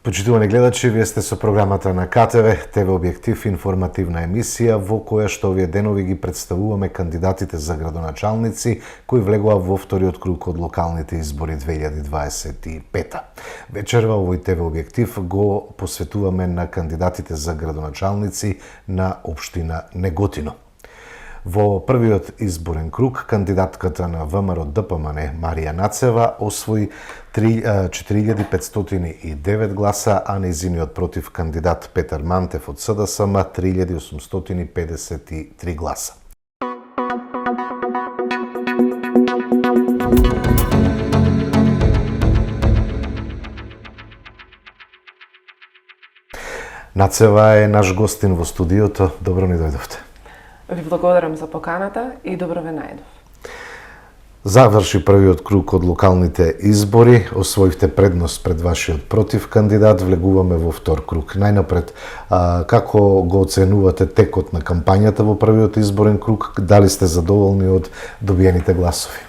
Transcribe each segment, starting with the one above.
Почитувани гледачи, вие сте со програмата на КТВ, ТВ Објектив, информативна емисија во која што овие денови ги представуваме кандидатите за градоначалници кои влегува во вториот круг од локалните избори 2025. Вечерва овој ТВ Објектив го посветуваме на кандидатите за градоначалници на општина Неготино. Во првиот изборен круг, кандидатката на ВМРО ДПМН Марија Нацева освои 4509 гласа, а нејзиниот против кандидат Петар Мантев од СДСМ 3853 гласа. Нацева е наш гостин во студиото. Добро ни дојдовте. Ви благодарам за поканата и добро ве најдов. Заврши првиот круг од локалните избори, освоивте предност пред вашиот против кандидат, влегуваме во втор круг. Најнапред, како го оценувате текот на кампањата во првиот изборен круг? Дали сте задоволни од добиените гласови?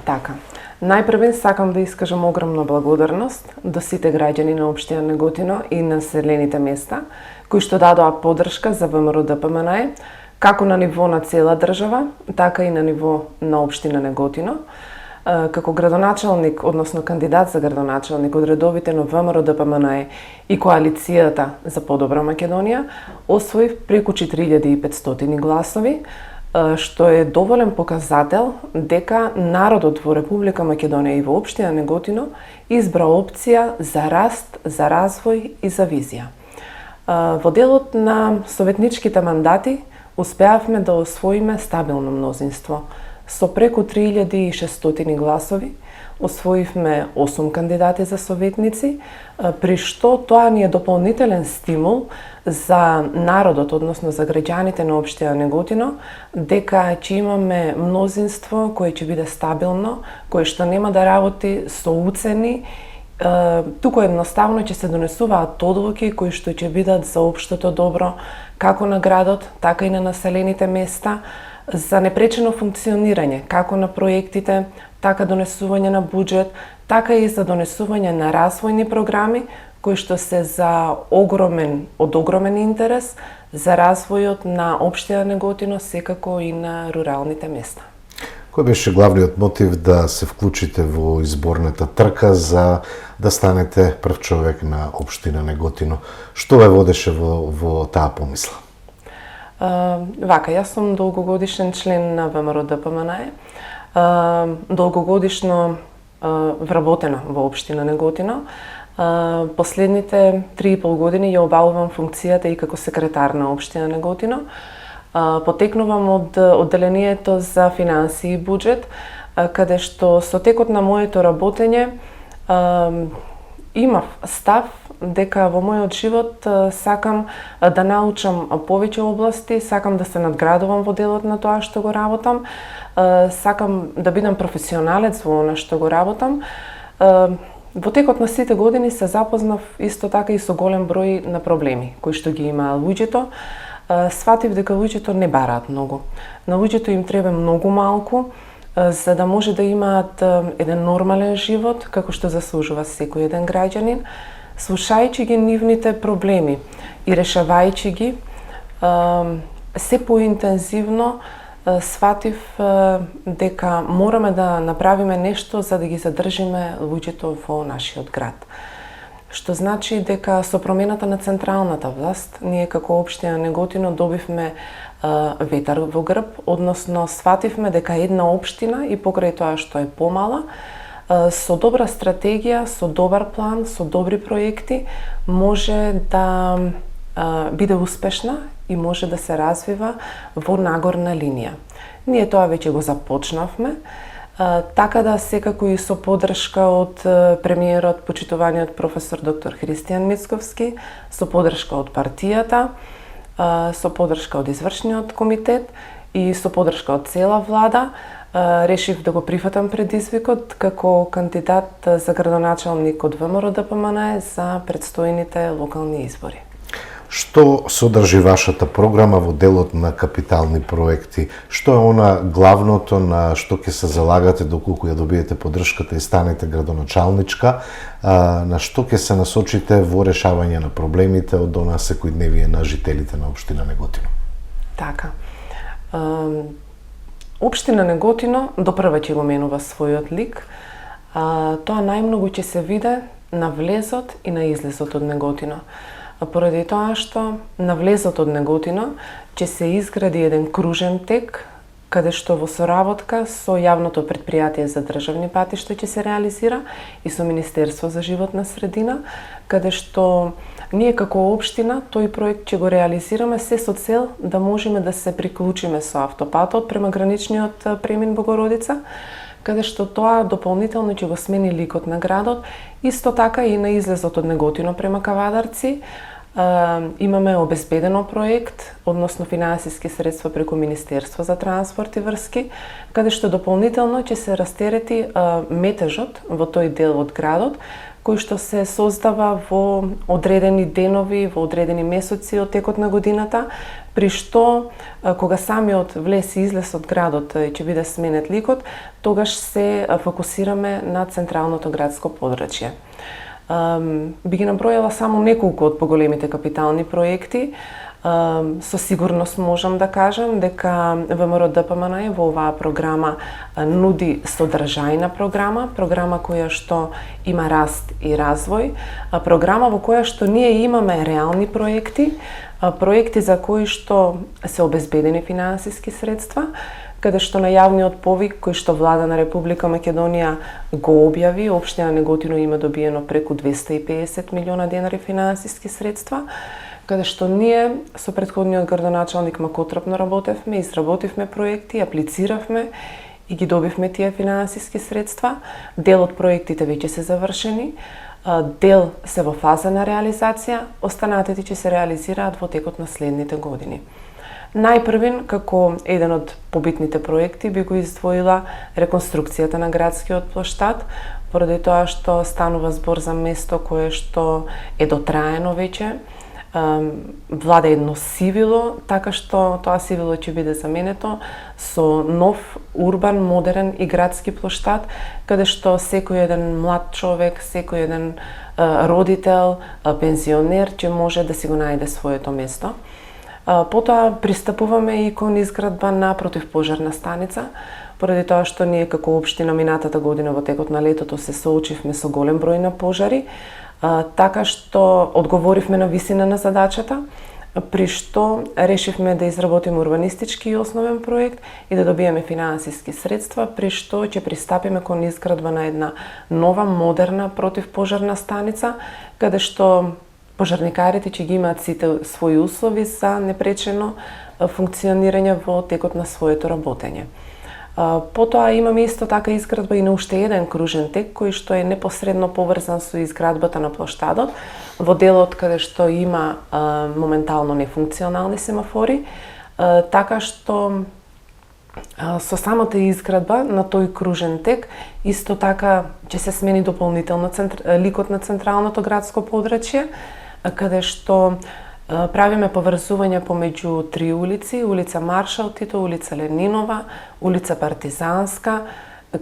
Така. Најпрвен сакам да искажам огромна благодарност до сите граѓани на општина Неготино и населените места кои што дадоа поддршка за ВМРО ДПМН, како на ниво на цела држава, така и на ниво на општина Неготино. Како градоначалник, односно кандидат за градоначалник од редовите на ВМРО ДПМН и коалицијата за подобра Македонија, освоив преку 4500 гласови, што е доволен показател дека народот во Република Македонија и во општина Неготино избра опција за раст, за развој и за визија. Во делот на советничките мандати успеавме да освоиме стабилно мнозинство. Со преку 3600 гласови освоивме 8 кандидати за советници, при што тоа ни е дополнителен стимул за народот, односно за граѓаните на општина Неготино, дека ќе имаме мнозинство кое ќе биде стабилно, кое што нема да работи со уцени, туку едноставно ќе се донесуваат одлуки кои што ќе бидат за општото добро, како на градот, така и на населените места, за непречено функционирање, како на проектите, така донесување на буџет, така и за донесување на развојни програми, кои што се од огромен интерес за развојот на општина Неготино, секако и на руралните места. Кој беше главниот мотив да се вклучите во изборната трка за да станете прв човек на општина Неготино? Што ве водеше во таа помисла? Вака, јас сум долгогодишен член на ВМРО ДПМН, долгогодишно вработена во општина Неготино. Последните 3,5 години ја обавувам функцијата и како секретар на општина Неготино. Потекнувам од одделението за финансии и буџет, каде што со текот на моето работење имав став дека во мојот живот сакам да научам повеќе области, сакам да се надградувам во делот на тоа што го работам, сакам да бидам професионалец во она што го работам. Во текот на сите години се запознав исто така и со голем број на проблеми кои што ги имаа луѓето. Сватив дека луѓето не бараат многу. На луѓето им треба многу малку за да може да имаат еден нормален живот како што заслужува секој еден граѓанин. Слушајќи ги нивните проблеми и решавајќи ги, се поинтензивно сватив дека мораме да направиме нешто за да ги задржиме луѓето во нашиот град. Што значи дека со промената на централната власт, ние како општина Неготино добивме ветар во грб, односно свативме дека една општина и покрај тоа што е помала, со добра стратегија, со добар план, со добри проекти, може да биде успешна и може да се развива во нагорна линија. Ние тоа веќе го започнавме, така да секако и со поддршка од премиерот, почитуваниот професор доктор Христијан Мицковски, со поддршка од партијата, со поддршка од извршниот комитет и со поддршка од цела влада, решив да го прифатам предизвикот како кандидат за градоначалник од ВМРО ДПМН за предстојните локални избори. Што содржи вашата програма во делот на капитални проекти? Што е она главното на што ќе се залагате доколку ја добиете поддршката и станете градоначалничка? На што ќе се насочите во решавање на проблемите од она секојдневие на жителите на општина Неготино? Така. Општина Неготино допрва ќе го менува својот лик. Тоа најмногу ќе се виде на влезот и на излезот од Неготино. Поради тоа што на влезот од Неготино ќе се изгради еден кружен тек, каде што во соработка со јавното претпријатие за државни патишта ќе се реализира и со Министерство за животна средина, каде што ние како општина тој проект ќе го реализираме се со цел да можеме да се приклучиме со автопатот према граничниот премин Богородица, каде што тоа дополнително ќе го смени ликот на градот. Исто така и на излезот од Неготино према Кавадарци имаме обезбедено проект, односно финансиски средства преку Министерство за транспорт и врски, каде што дополнително ќе се растерети метежот во тој дел од градот, кој што се создава во одредени денови, во одредени месеци од текот на годината, при што кога самиот влез и излез од градот ќе биде сменет ликот, тогаш се фокусираме на централното градско подрачје. Би ги набројала само неколку од поголемите капитални проекти. Со сигурност можам да кажам дека ВМРО ДПМН во оваа програма нуди содржајна програма која што има раст и развој, програма во која што ние имаме реални проекти за кои што се обезбедени финансиски средства, каде што на јавниот повик кој што Влада на Република Македонија го објави, општина Неготино има добиено преку 250 милиона денари финансиски средства, каде што ние со претходниот градоначалник макотрапно работевме, изработивме проекти, аплициравме и ги добивме тие финансиски средства. Дел од проектите веќе се завршени, дел се во фаза на реализација, останатите ќе се реализираат во текот на следните години. Најпрвин, како еден од побитните проекти, би го издвоила реконструкцијата на градскиот плоштад, поради тоа што станува збор за место кое што е дотраено веќе, владе едно сивило, така што тоа сивило ќе биде заменето со нов, урбан, модерен и градски плоштад, каде што секој еден млад човек, секој еден родител, пензионер ќе може да си го најде своето место. Потоа пристапуваме и кон изградба на противпожарна станица, поради тоа што ние како општина минатата година во текот на летото се соочивме со голем број на пожари, така што одговоривме на висина на задачата, при што решивме да изработиме урбанистички и основен проект и да добиеме финансиски средства, при што ќе пристапиме кон изградба на една нова, модерна противпожарна станица, каде што пожарникарите ќе ги имаат сите своји услови за непречено функционирање во текот на своето работење. Потоа имаме исто така изградба и на уште еден кружен тек, кој што е непосредно поврзан со изградбата на плоштадот, во делот каде што има моментално нефункционални семафори, така што со самата изградба на тој кружен тек, исто така ќе се смени дополнително ликот на централното градско подрачје, каде што правиме поврзување помеѓу три улици, улица Маршал Тито, улица Ленинова, улица Партизанска,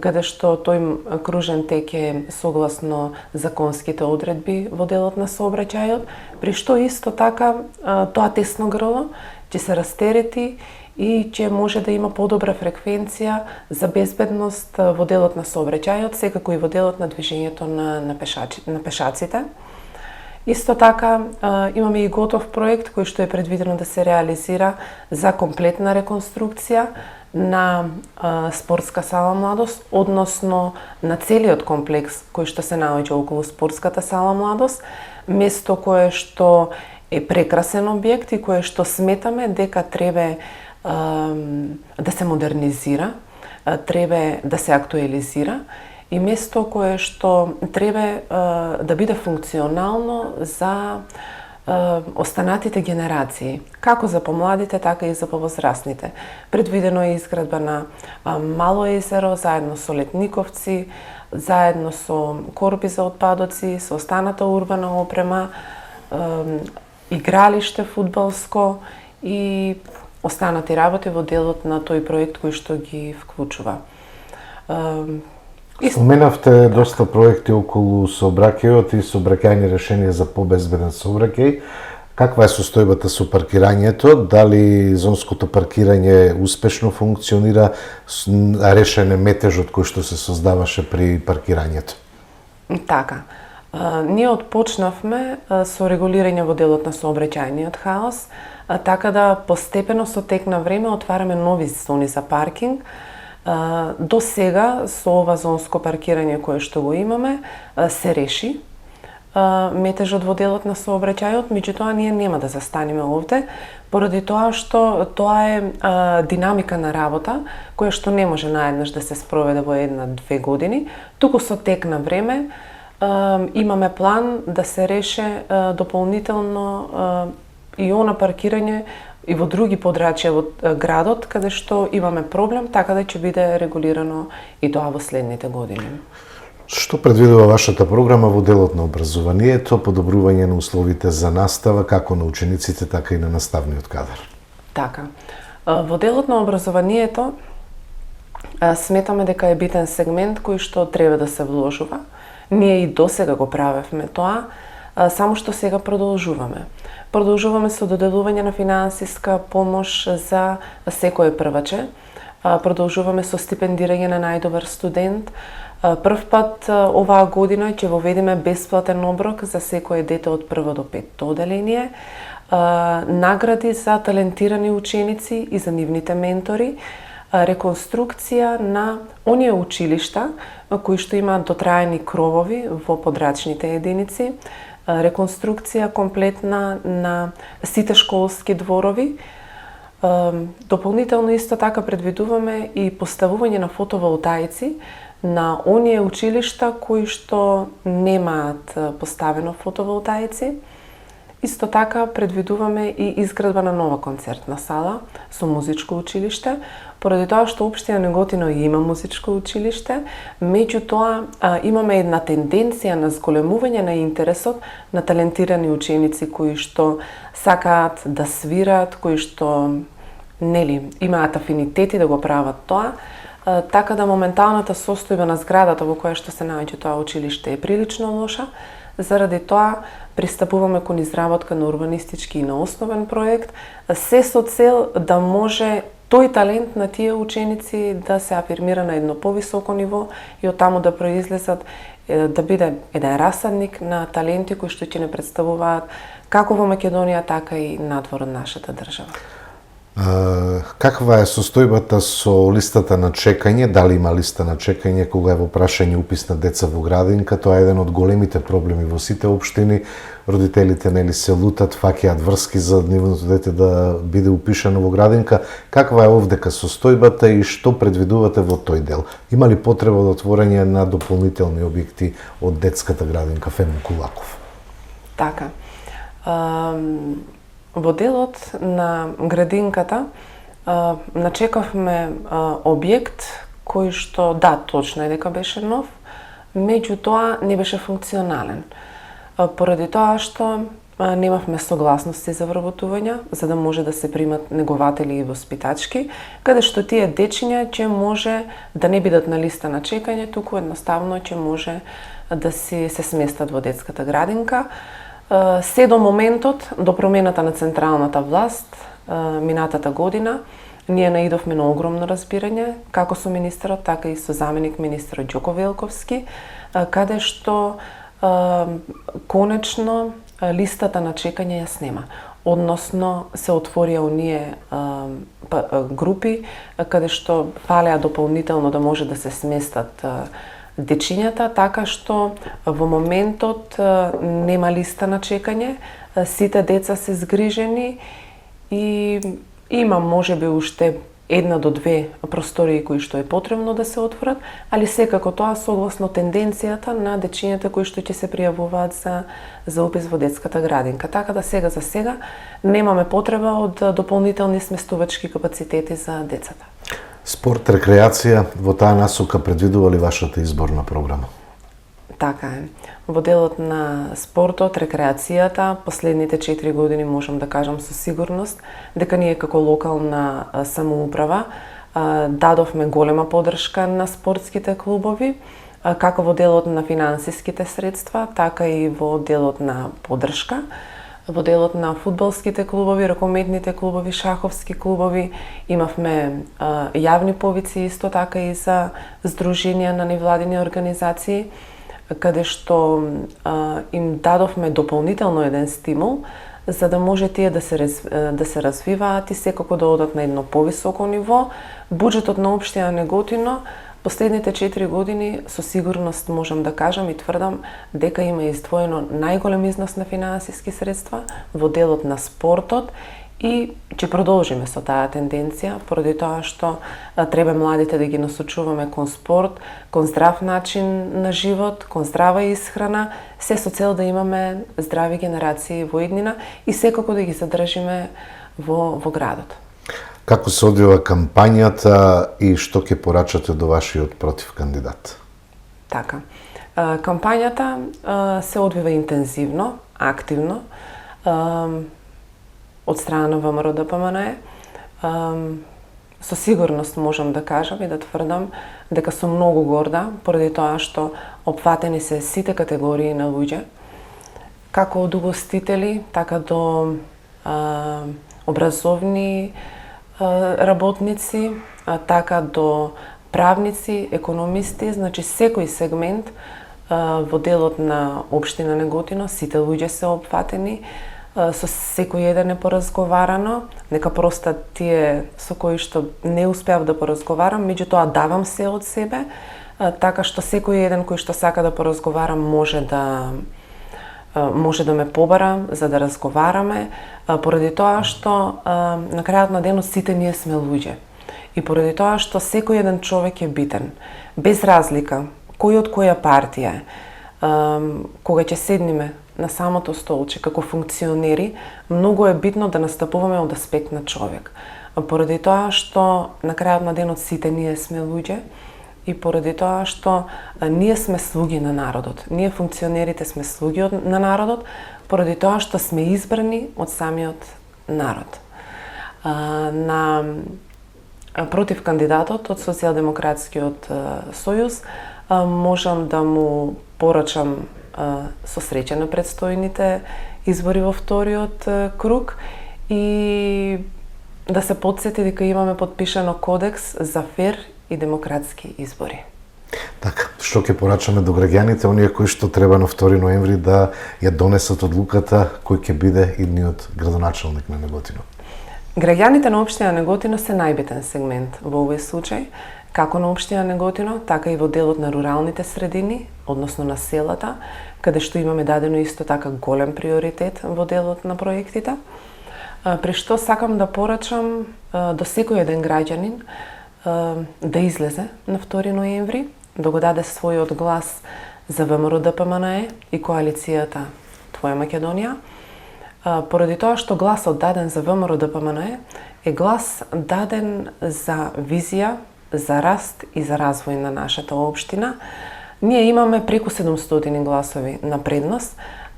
каде што тој кружен тек е согласно законските одредби во делот на сообраќајот, при што исто така тоа тесно грло ќе се растерети и ќе може да има подобра фреквенција за безбедност во делот на сообраќајот, секако и во делот на движењето на пешаците. Исто така имаме и готов проект кој што е предвидено да се реализира за комплетна реконструкција на спортска сала Младост, односно на целиот комплекс кој што се наоѓа околу спортската сала Младост, место кое што е прекрасен објект и кое што сметаме дека треба да се модернизира, треба да се актуализира и место кое што треба да биде функционално за останатите генерации, како за помладите, така и за повозрастните. Предвидено е изградба на Мало езеро, заедно со Летниковци, заедно со корби за отпадоци, со останата урбана опрема, игралиште фудбалско и останати работи во делот на тој проект кој што ги вклучува. Споменавте доста проекти околу сообраќајот и сообраќајни решенија за побезбеден сообраќај. Каква е состојбата со паркирањето? Дали зонското паркирање успешно функционира? Решен е метежот кој што се создаваше при паркирањето? Така. Ние отпочнавме со регулирање во делот на сообраќајниот хаос, така да постепено со тек на време отвараме нови зони за паркинг. До сега со ова зонско паркирање кое што го имаме се реши метежот во делот на сообраќајот, меѓутоа ние нема да застанеме овде, поради тоа што тоа е динамика на работа која што не може наеднаш да се спроведе во 1-2 години, туку со тек на време имаме план да се реше дополнително и она паркирање и во други подрачја во градот каде што имаме проблем, така да ќе биде регулирано и тоа во следните години. Што предвидува вашата програма во делот на образованието, подобрување на условите за настава како на учениците, така и на наставниот кадар? Така. Во делот на образованието сметаме дека е битен сегмент кој што треба да се вложува. Ние и досега го правевме тоа, само што сега продолжуваме. Продолжуваме со доделување на финансиска помош за секој прваче. Продолжуваме со стипендирање на најдобар студент. Прв пат оваа година ќе воведеме бесплатен оброк за секое дете од 1 до 5 оделение, награди за талентирани ученици и за нивните ментори, реконструкција на оние училишта кои што имаат дотраени кровови во подрачните единици, реконструкција комплетна на сите школски дворови. Дополнително исто така предвидуваме и поставување на фотоволтаици на оние училишта кои што немаат поставено фотоволтаици. Исто така предвидуваме и изградба на нова концертна сала со музичко училиште, поради тоа што општина Неготино има музичко училиште, меѓутоа имаме една тенденција на зголемување на интересот на талентирани ученици кои што сакаат да свират, кои што имаат афинитети да го прават тоа, така да моменталната состојба на зградата во која што се наоѓа тоа училиште е прилично лоша. Заради тоа пристапуваме кон изработка на урбанистички и на основен проект, се со цел да може тој талент на тие ученици да се афирмира на едно повисоко ниво и од таму да произлезат, да биде еден расадник на таленти кои што ќе не представуваат како во Македонија, така и надвор од нашата држава. Каква е состојбата со листата на чекање? Дали има листа на чекање кога е во прашање упис на деца во градинка? Тоа е еден од големите проблеми во сите општини. Родителите се лутат, фаќаат врски за нивното дете да биде упишано во градинка. Каква е овдека состојбата и што предвидувате во тој дел? Има ли потреба од отворање на дополнителни објекти од детската градинка Фемо Кулаков? Така. Во делот на градинката начекавме објект кој што, да, точно е дека беше нов, меѓутоа не беше функционален. Поради тоа што немавме согласности за вработување, за да може да се примат негователи и воспитачки, каде што тие дечиња ќе може да не бидат на листа на чекање, туку едноставно ќе може да се сместат во детската градинка. Се до моментот, до промената на централната власт, минатата година, ние наидовме на огромно разбирање, како со министерот, така и со заменик министерот Ѓоко Велковски, каде што конечно листата на чекање ја снема. Односно се отворија оние групи каде што фалеа дополнително да може да се сместат дечињата, така што во моментот нема листа на чекање, сите деца се згрижени и има можеби уште 1 до 2 простории кои што е потребно да се отворат, али секако тоа согласно тенденцијата на дечињата кои што ќе се пријавуваат за упис во детската градинка. Така да сега за сега немаме потреба од дополнителни сместувачки капацитети за децата. Спорт, рекреација, во таа насока предвидува ли вашата изборна програма? Така е. Во делот на спортот, рекреацијата, последните 4 години можам да кажам со сигурност дека ние како локална самоуправа дадовме голема поддршка на спортските клубови, како во делот на финансиските средства, така и во делот на поддршка. Во делот на фудбалските клубови, ракометните клубови, шаховски клубови, имавме јавни повици исто така и за здруженија на невладини организации, каде што им дадовме дополнително еден стимул за да може тие да се развиваат и секако да одат на едно повисоко ниво. Буџетот на општина Неготино последните 4 години со сигурност можам да кажам и тврдам дека има издвоено најголем износ на финансиски средства во делот на спортот и ќе продолжиме со таа тенденција, поради тоа што треба младите да ги насочуваме кон спорт, кон здрав начин на живот, кон здрава исхрана, се со цел да имаме здрави генерации во иднина и секако да ги задржиме во градот. Како се одвива кампањата и што ќе порачате до вашиот против кандидат? Така. Кампањата се одвива интензивно, активно, од страна на ВМРО-ДПМНЕ. Со сигурност можам да кажам и да тврдам дека сум многу горда поради тоа што опфатени се сите категории на луѓе, како од угостители, така до образовни работници, така до правници, економисти, значи секој сегмент во делот на општина Неготино, сите луѓе се опфатени, со секој еден е поразговарано, нека простат тие со кои што не успеав да поразговарам, меѓутоа давам се од себе, така што секој еден кој што сака да поразговарам може да ме побара за да разговараме, поради тоа што на крајот на денот сите ние сме луѓе. И поради тоа што секој еден човек е битен, без разлика кој од која партија е. Кога ќе седниме на самото столче како функционери, многу е битно да настапуваме од аспект на човек. Поради тоа што на крајот на денот сите ние сме луѓе и поради тоа што ние сме слуги на народот. Ние функционерите сме слуги на народот, поради тоа што сме избрани од самиот народ. Против кандидатот од Социјалдемократскиот сојуз можам да му порачам со среќа на предстојните избори во вториот круг и да се потсети дека имаме подпишано кодекс за фер и демократски избори. Така, што ќе порачаме до граѓаните, оние кои што треба на 2 ноември да ја донесат одлуката кој ќе биде идниот градоначалник на Неготино? Граѓаните на општина Неготино се најбитен сегмент во овој случај, како на општина Неготино, така и во делот на руралните средини, односно на селата, каде што имаме дадено исто така голем приоритет во делот на проектите. При што сакам да порачам до секој еден граѓанин да излезе на 2 ноември, да го даде својот глас за ВМРО-ДПМНЕ и коалицијата Твоја Македонија, поради тоа што гласот даден за ВМРО-ДПМНЕ е глас даден за визија, за раст и за развој на нашата општина. Ние имаме преку 700 гласови на предност,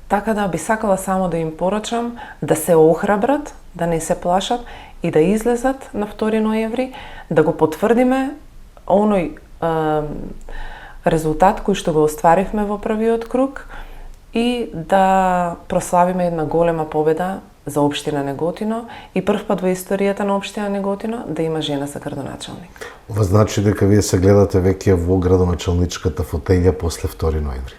така да би сакала само да им порачам да се охрабрат, да не се плашат и да излезат на 2 ноември, да го потврдиме оној резултат кој што го остваривме во првиот круг и да прославиме една голема победа за општина Неготино и прв пат во историјата на општина Неготино да има жена за градоначалник. Ова значи дека вие се гледате веќе во градоначалничката фотелја после 2 ноември?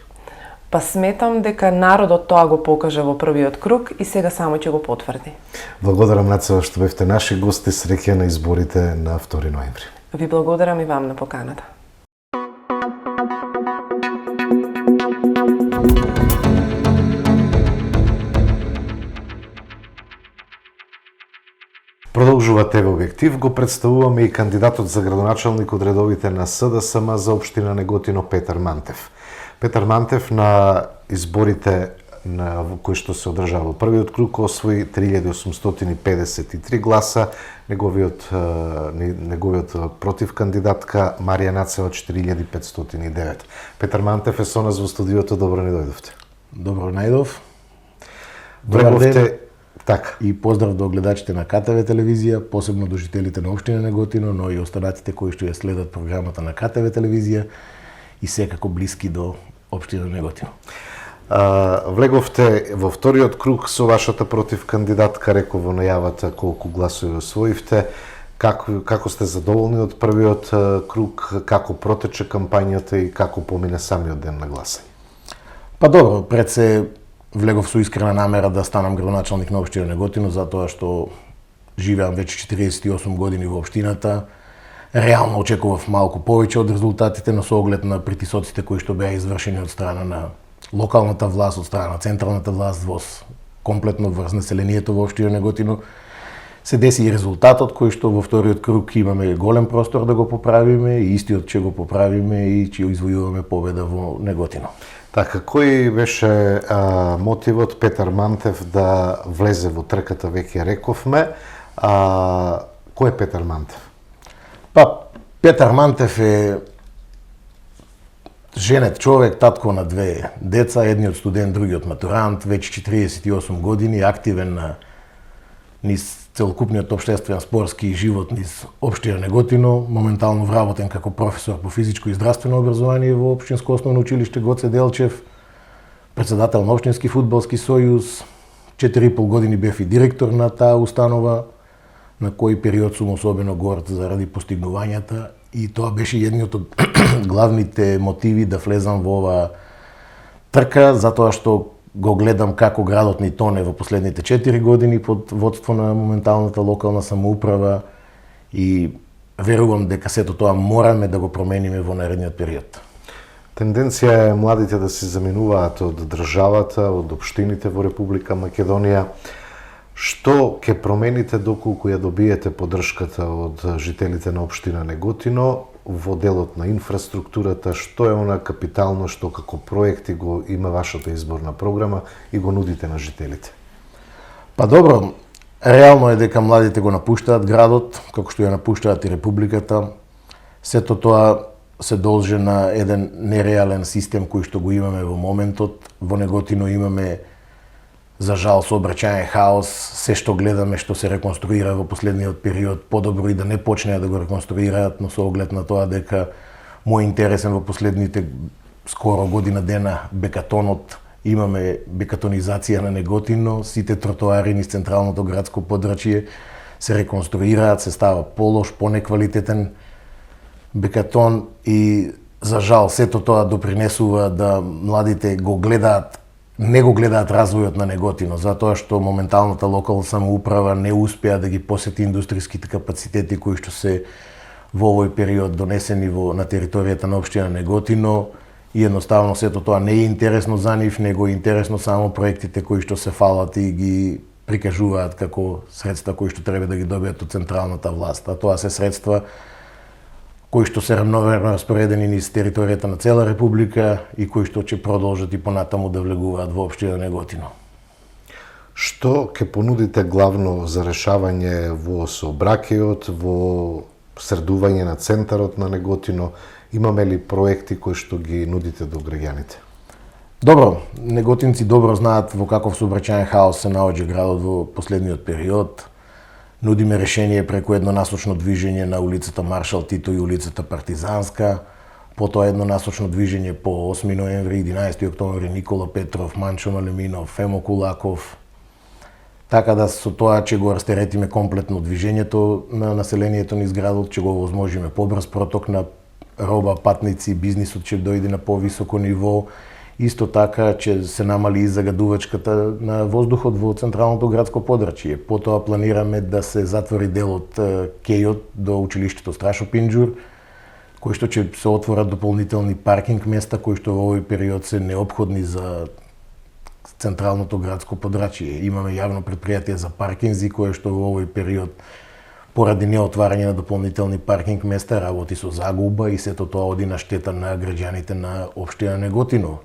Па сметам дека народот тоа го покажа во првиот круг и сега само ќе го потврди. Благодарам Нацева што бевте наши гости, среќа на изборите на 2 ноември. Ви благодарам и вам на поканата. Продолжува ТВ Објектив, го представуваме и кандидатот за градоначалник од редовите на СДСМ за општина Неготино Петар Мантев. Петар Мантев на изборите кој што се одржава во првиот круг, освои 3853 гласа, неговиот против кандидатка Марија Нацева 4509. Петар Мантев е со нас во студиото, добро ни дојдовте. Добро најдов. Влеговте така. И поздрав до гледачите на КТВ телевизија, посебно до жителите на општина Неготино, но и останатите кои што ја следат програмата на КТВ телевизија и секако блиски до општина Неготино. Влеговте во вториот круг со вашата против кандидатка, реков во најавата колку гласови освоивте. Како сте задоволни од првиот круг, како протече кампањата и како помине самиот ден на гласање? Па добро, пред се влегов со искрена намера да станам градоначалник на општина Неготино, затоа што живеам веќе 48 години во општината. Реално очекував малку повеќе од резултатите, но со оглед на притисоците кои што беа извршени од страна на локалната власт, од страна на централната власт, комплетно врз населението во општина Неготино, се деси и резултатот кој што во вториот круг имаме голем простор да го поправиме и истиот ќе го поправиме и ќе извојуваме победа во Неготино. Така, кој беше мотивот Петар Мантев да влезе во трката, веќе рековме. Кој е Петар Мантев? Па, Петар Мантев е женет човек, татко на две деца, едниот студент, другиот матурант, веќе 48 години, активен низ целокупниот општествен спортски живот низ општина Неготино, моментално вработен како професор по физичко и здравствено образование во општинско основно училиште Гоце Делчев, председател на општински фудбалски сојуз, 4,5 години бев и директор на таа установа, на кој период сум особено горд заради постигнувањата и тоа беше едниот од главните мотиви да влезам во оваа трка, затоа што го гледам како градот ни тоне во последните 4 години под водство на моменталната локална самоуправа и верувам дека сето тоа мораме да го промениме во наредниот период. Тенденција е младите да се заминуваат од државата, од општините во Република Македонија. Што ќе промените доколку ја добиете поддршката од жителите на општина Неготино во делот на инфраструктурата, што е она капитално што како проекти го има вашата изборна програма и го нудите на жителите? Па добро, реално е дека младите го напуштаат градот, како што ја напуштаат и Републиката. Сето тоа се должи на еден нереален систем кој што го имаме во моментот. Во Неготино имаме за жал сообраќајен хаос, се што гледаме што се реконструира во последниот период, подобро и да не почнеа да го реконструираат, но со оглед на тоа дека мој интересен во последните скоро година дена бекатонот, имаме бекатонизација на Неготино, сите тротоари низ централното градско подрачје се реконструираат, се става полош, понеквалитетен бекатон и за жал сето тоа допринесува да младите не го гледаат развојот на Неготино, затоа што моменталната локална самоуправа не успеа да ги посети индустријските капацитети кои што се во овој период донесени на територијата на општина Неготино и едноставно сето тоа не е интересно за нив, него е интересно само проектите кои што се фалат и ги прикажуваат како средства кои што треба да ги добијат од централната власт, а тоа се средства кои што се рамноверно распоредени низ територијата на цела Република и кои што ќе продолжат и понатаму да влегуваат во општина Неготино. Што ќе понудите главно за решавање во сообраќајот, во средување на центарот на Неготино? Имаме ли проекти кои што ги нудите до граѓаните? Добро, неготинци добро знаат во каков сообраќајен хаос се наоѓа градот во последниот период. Нудиме решение преку еднонасочно движење на улицата Маршал Тито и улицата Партизанска, потоа еднонасочно движење по 8 ноември, 11 октомври, Никола Петров, Манчо Малеминов, Фемо Кулаков. Така да со тоа ќе го растеретиме комплетно движењето на населението низ градот, ќе го овозможиме побрз проток на роба, патници, бизнисот ќе дојде на повисоко ниво. Исто така ќе се намали и загадувачката на воздухот во централното градско подрачје. Потоа планираме да се затвори дел од кејот до училиштето Страшо Пинџур, кои што ќе се отворат дополнителни паркинг места кои што во овој период се неопходни за централното градско подрачје. Имаме јавно претпријатие за паркинзи кое што во овој период поради неотварање на дополнителни паркинг места работи со загуба и сето тоа оди на штета на граѓаните на општина Неготино.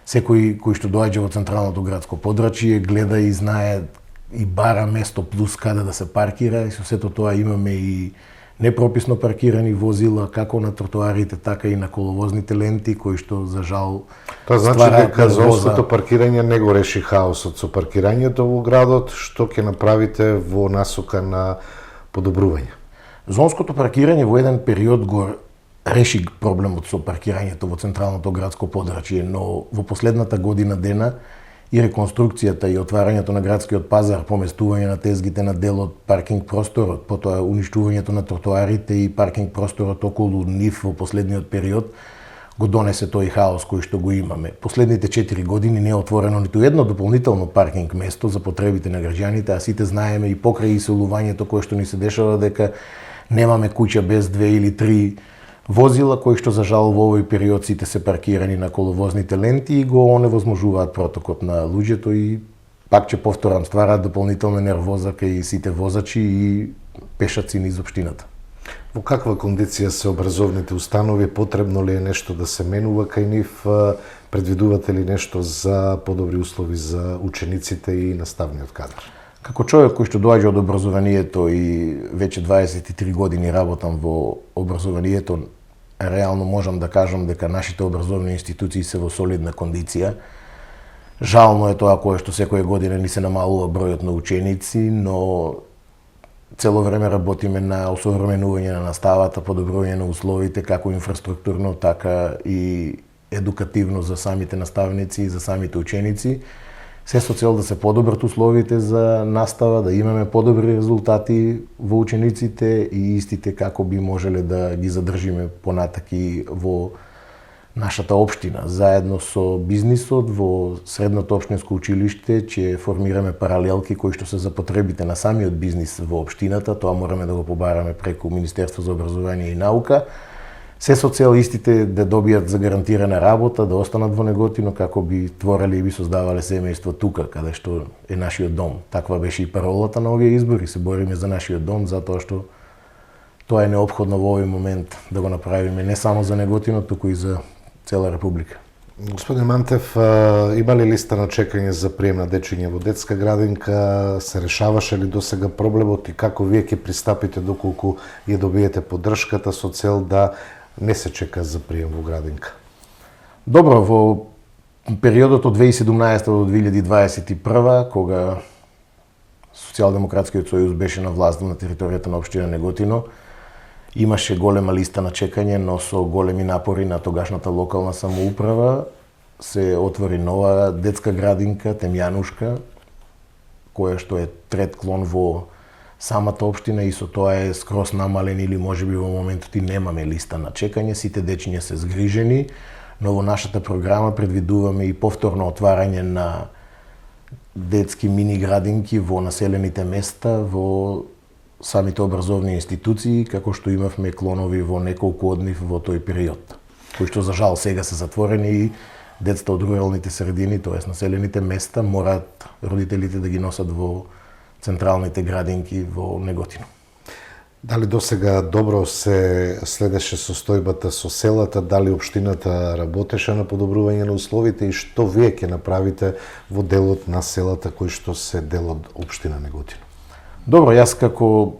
Секој кој што доаѓа во централното градско подрачје гледа и знае и бара место плюс каде да се паркира, и со сето тоа имаме и непрописно паркирани возила како на тротоарите, така и на коловозните ленти, кои што за жал Тоа значи дека зонското паркирање не го реши хаосот со паркирањето во градот, што ќе направите во насока на подобрување? Зонското паркирање во еден период го реши проблемот со паркирањето во централното градско подрачје, но во последната година дена и реконструкцијата и отварањето на градскиот пазар, поместување на тезгите на дел од паркинг просторот, потоа уништувањето на тротоарите и паркинг просторот околу нив во последниот период, го донесе тој хаос кој што го имаме. Последните 4 години не е отворено ниту едно дополнително паркинг место за потребите на граѓаните, а сите знаеме и покрај иселувањето кое што ни се дешава дека немаме куќа без 2 или 3 возила кои што за жал во овој период сите се паркирани на коловозните ленти и го оневозможуваат протокот на луѓето и пак ќе повторам, ствараат дополнителна нервоза кај сите возачи и пешаци низ општината. Во каква кондиција се образовните установи? Потребно ли е нешто да се менува кај нив? Предвидувате ли нешто за подобри услови за учениците и наставниот кадар? Како човек кој што доаѓа од образованието и веќе 23 години работам во образованието, реално можам да кажам дека нашите образовни институции се во солидна кондиција. Жално е тоа кое што секоја година ни се намалува бројот на ученици, но цело време работиме на осовременување на наставата, подобрување на условите, како инфраструктурно, така и едукативно за самите наставници и за самите ученици. Се со цел да се подобрат условите за настава, да имаме подобри резултати во учениците и истите како би можеле да ги задржиме понатаки во нашата општина. Заедно со бизнисот во средното општинско училиште ќе формираме паралелки кои што се за потребите на самиот бизнис во општината. Тоа мораме да го побараме преку Министерство за образование и наука. Се со цел истите да добијат загарантирана работа, да останат во Неготино како би твореле и би создавале семејство тука, каде што е нашиот дом. Таква беше и паролата на овие избори. Се бориме за нашиот дом, затоа што тоа е неопходно во овој момент да го направиме не само за Неготино, туку и за цела република. Господин Мантев, има ли листа на чекање за прием на дечиња во детска градинка? Се решаваше ли досега проблемот и како вие ќе пристапите доколку ја добиете поддршката со цел да не се чека за прием во градинка? Добро, во периодот од 2017 до 2021, кога Социјалдемократскиот сојуз беше на власт на територијата на општина Неготино, имаше голема листа на чекање, но со големи напори на тогашната локална самоуправа се отвори нова детска градинка, Темјанушка, која што е трет клон во самата општина и со тоа е скроз намален или можеби во моментот и немаме листа на чекање, сите дечиња се згрижени, но во нашата програма предвидуваме и повторно отварање на детски мини градинки во населените места, во самите образовни институции, како што имавме клонови во неколку од нив во тој период, кои што за жал сега се затворени и децата од руралните средини, тоест населените места, мораат родителите да ги носат во централните градинки во Неготино. Дали досега добро се следеше состојбата со селата, дали општината работеше на подобрување на условите и што вие ќе направите во делот на селата кои што се дел од општина Неготино? Добро, јас како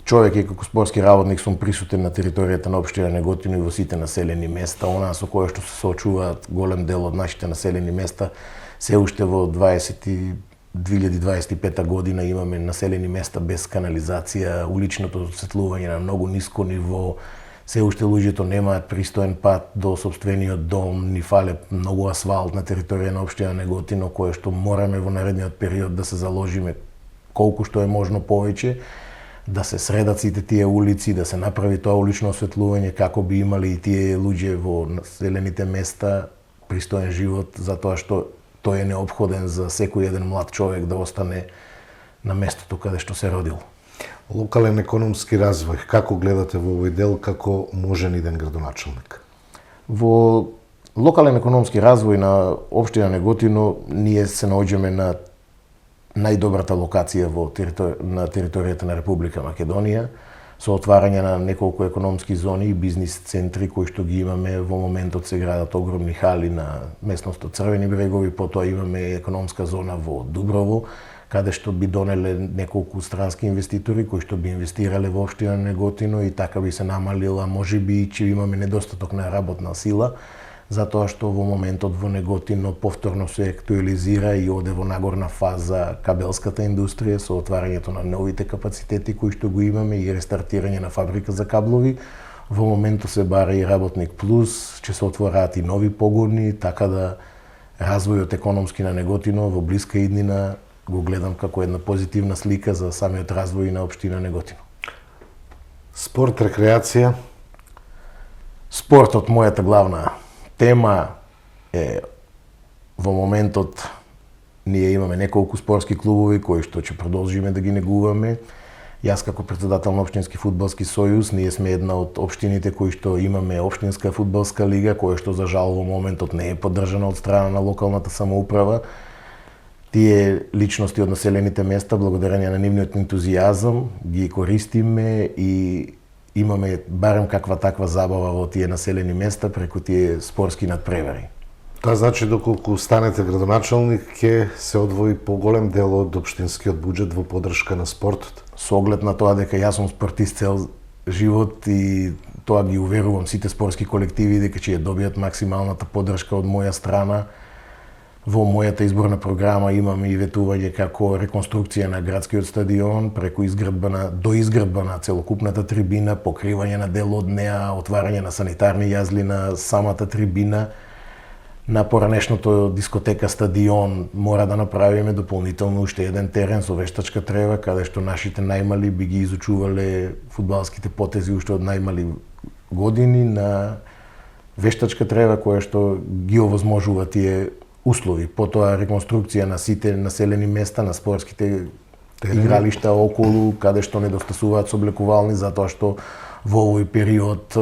човек и како спортски работник сум присутен на територијата на општина Неготино и во сите населени места. Онаа со која што се соочуваат голем дел од нашите населени места, се уште во 2025 година имаме населени места без канализација, уличното осветлување на многу ниско ниво, се уште луѓето немаат пристоен пат до сопствениот дом, ни фале многу асфалт на територија на општина Неготино, кое што мораме во наредниот период да се заложиме колку што е можно повеќе, да се средат сите тие улици, да се направи тоа улично осветлување како би имали и тие луѓе во населените места пристоен живот, затоа што тој е неопходен за секој еден млад човек да остане на местото каде што се родил. Локален економски развој, како гледате во овој дел како можен иден градоначелник? Во локален економски развој на општина Неготино ние се наоѓаме на најдобрата локација на територијата на Република Македонија. со отварање на неколку економски зони и бизнис центри кои што ги имаме во моментот. Се градат огромни хали на местноста Црвени брегови, потоа имаме економска зона во Дуброво, каде што би донеле неколку странски инвеститори кои што би инвестирале во општина Неготино и така би се намалила, можеби че имаме недостаток на работна сила, затоа што во моментот во Неготино повторно се актуализира и оде во нагорна фаза кабелската индустрија со отварањето на новите капацитети кои што го имаме и рестартирање на фабрика за каблови. Во моментот се бара и Работник Плюс, ќе се отвораат и нови погони, така да развојот економски на Неготино во блиска иднина го гледам како една позитивна слика за самиот развој на општина Неготино. Спорт, рекреација? Спортот, мојата главна тема е во моментот ние имаме неколку спортски клубови кои што ќе продолжиме да ги негуваме. Јас како претседател на Општински фудбалски сојуз, ние сме една од општините кои што имаме општинска фудбалска лига, која што за жал во моментот не е поддржана од страна на локалната самоуправа. Тие личности од населените места, благодарение на нивниот ентузијазам, ги користиме и имаме барем каква таква забава во тие населени места преку тие спортски надпревари. Тоа значи доколку станете градоначалник ќе се одвои поголем дел од општинскиот буџет во поддршка на спортот? Со оглед на тоа дека јас сум спортист цел живот и тоа ги уверувам сите спортски колективи дека ќе ја добијат максималната поддршка од моја страна. Во мојата изборна програма имаме и ветување како реконструкција на градскиот стадион, преку доизградба на целокупната трибина, покривање на дел од неа, отварање на санитарни јазли на самата трибина. На поранешното дискотека стадион мора да направиме дополнително уште еден терен со вештачка трева, каде што нашите најмали би ги изучувале фудбалските потези уште од најмали години на вештачка трева која што ги овозможува тие услови. Потоа реконструкција на сите населени места, на спортските игралишта околу, каде што недостасуваат соблекувални, затоа што во овој период,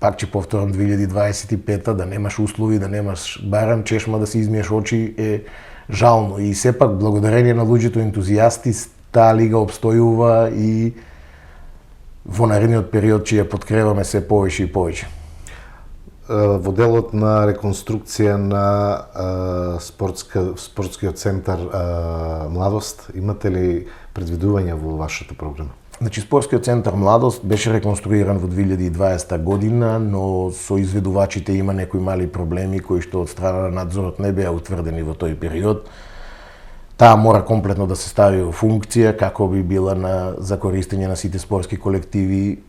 пак ќе повторам 2025 да немаш услови, да немаш барем чешма да си измиеш очи е жално. И сепак, благодарение на луѓето ентузијасти, таа лига обстојува и во наредниот период ќе ја подкрепаме се повеќе и повеќе. Во делот на реконструкција на спортскиот центар Младост, имате ли предвидувања во вашата програма? Значи, спортскиот центар Младост беше реконструиран во 2020 година, но со изведувачите има некои мали проблеми кои што од страна на надзорот не беа утврдени во тој период. Таа мора комплетно да се стави во функција како би била за користење на сите спортски колективи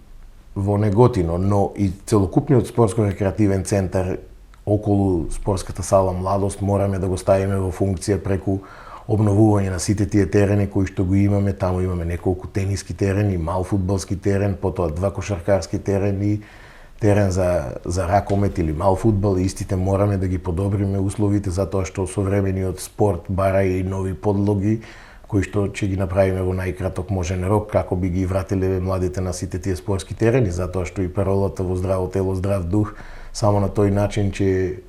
во Неготино, но и целокупниот спортско-рекреативен центар околу спортската сала Младост мораме да го ставиме во функција преку обновување на сите тие терени кои што го имаме. Таму имаме неколку тениски терени, мал фудбалски терен, потоа 2 кошаркарски терени, терен за ракомет или мал фудбал, и истите мораме да ги подобриме условите затоа што современиот спорт бара и нови подлоги кои што ќе ги направиме во најкраток можен рок, како би ги вратиле младите на сите тие спортски терени, затоа што и паролата во здраво тело, здрав дух, само на тој начин ќе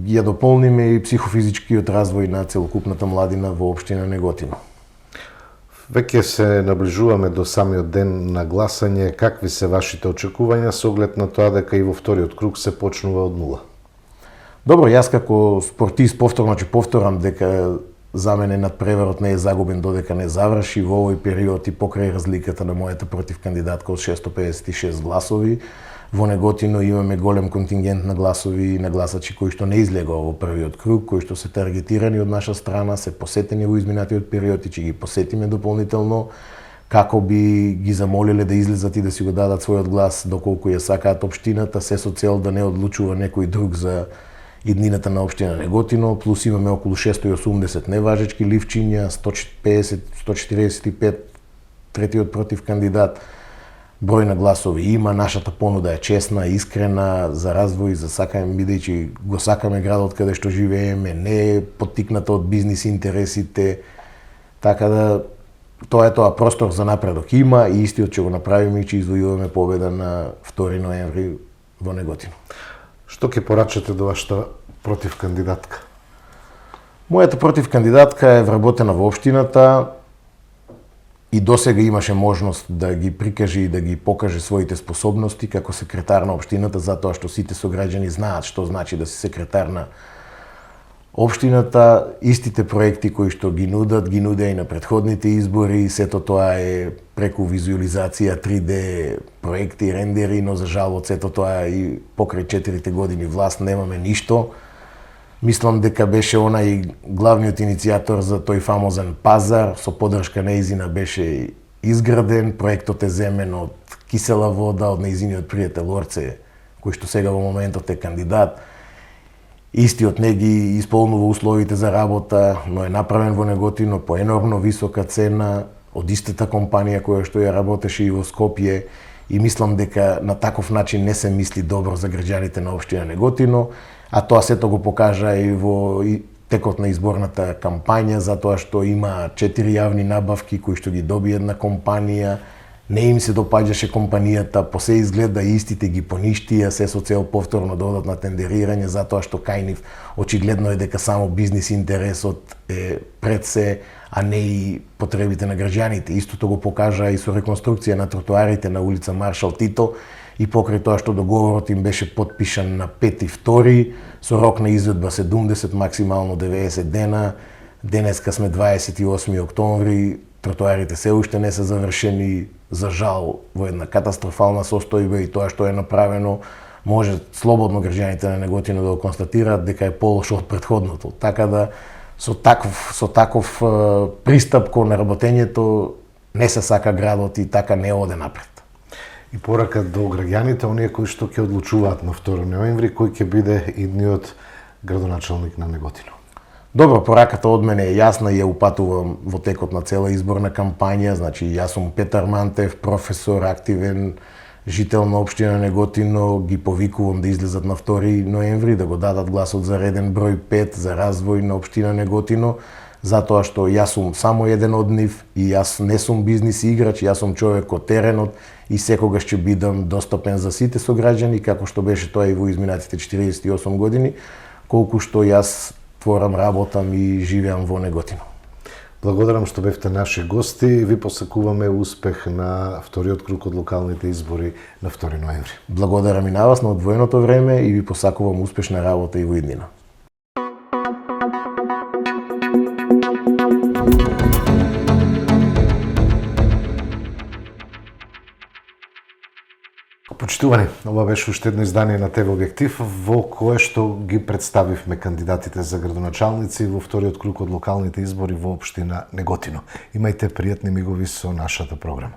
ја дополниме и психофизичкиот развој на целокупната младина во општина Неготино. Веќе се наближуваме до самиот ден на гласање. Какви се вашите очекувања со оглед на тоа дека и во вториот круг се почнува од нула? Добро, јас како спортист повторно ќе повторам дека за мене надпреварот не е загубен додека не заврши. Во овој период и покрај разликата на мојата противкандидатка од 656 гласови, во Неготино имаме голем контингент на гласови и на гласачи кои што не излегоа во првиот круг, кои што се таргетирани од наша страна, се посетени во изминатиот период и ќе ги посетиме дополнително како би ги замолиле да излезат и да си го дадат својот глас доколку ја сакаат општината, се со цел да не одлучува некој друг за иднината на општина Неготино, плюс имаме околу 680 неважечки ливчиња, 150-145 третиот против кандидат. Број на гласови има, нашата понуда е честна, искрена, за развој, за сакаме, бидејќи го сакаме градот каде што живееме, не е поттикната од бизнис интересите, така да тоа е тоа, простор за напредок има и истиот ќе го направиме и ќе извојуваме победа на 2 ноември во Неготино. Што ќе порачате до вашата противкандидатка? Мојата противкандидатка е вработена во општината, и досега имаше можност да ги прикаже и да ги покаже своите способности како секретар на општината, затоа што сите сограѓани знаат што значи да си секретар на општината. Истите проекти кои што ги нудат и на претходните избори, сето тоа е преку визуализација, 3D проекти, рендери, но за жал од сето тоа и покрај 4 години власт немаме ништо. Мислам дека беше онај главниот иницијатор за тој фамозен пазар, со поддршка нејзина беше изграден, проектот е земен од кисела вода, од нејзиниот пријател Орце, кој што сега во моментот е кандидат. Истиот не ги исполнува условите за работа, но е направен во Неготино по енормно висока цена од истата компанија која што ја работеше и во Скопје, и мислам дека на таков начин не се мисли добро за граѓаните на општина Неготино, а тоа сето го покажа и во текот на изборната кампања, затоа што има 4 јавни набавки кои што ги доби една компанија, не им се допаѓаше компанијата, по се изгледа истите ги поништија, се со цел повторно да одат на тендерирање, затоа што кај нив очигледно е дека само бизнис интересот е пред се, а не и потребите на граѓаните. Истото го покажа и со реконструкција на тротоарите на улица Маршал Тито, и покрај тоа што договорот им беше потпишан на 5.2, со рок на изведба 70, максимално 90 дена. Денеска сме 28 октомври, тротоарите се уште не се завршени, за жал во една катастрофална состојба, и тоа што е направено може слободно граѓаните на Неготино да го констатираат дека е полошо од претходното. Така да со таков пристап кон работењето не се сака градот и така не оде напред. И порака до граѓаните, оние кои што ќе одлучуваат на 2 ноември, кој ќе биде идниот градоначалник на Неготино? Добро, пораката од мене е јасна и ја упатувам во текот на цела изборна кампања. Значи, јас сум Петар Мантев, професор, активен жител на општина Неготино, ги повикувам да излезат на 2 ноември, да го дадат гласот за реден број 5 за развој на општина Неготино, затоа што јас сум само еден од нив и јас не сум бизнис играч, јас сум човек од теренот и секогаш ќе бидам достапен за сите сограѓани, како што беше тоа и во изминатите 48 години, колку што јас творам, работам и живеам во Неготино. Благодарам што бевте наши гости и ви посакуваме успех на вториот круг од локалните избори на 2 ноември. Благодарам и на вас на одвоеното време и ви посакувам успешна работа и во иднина. Почитувани, ова беше уште едно издание на ТВ Објектив, во кое што ги представивме кандидатите за градоначалници во вториот круг од локалните избори во општина Неготино. Имајте пријатни мигови со нашата програма.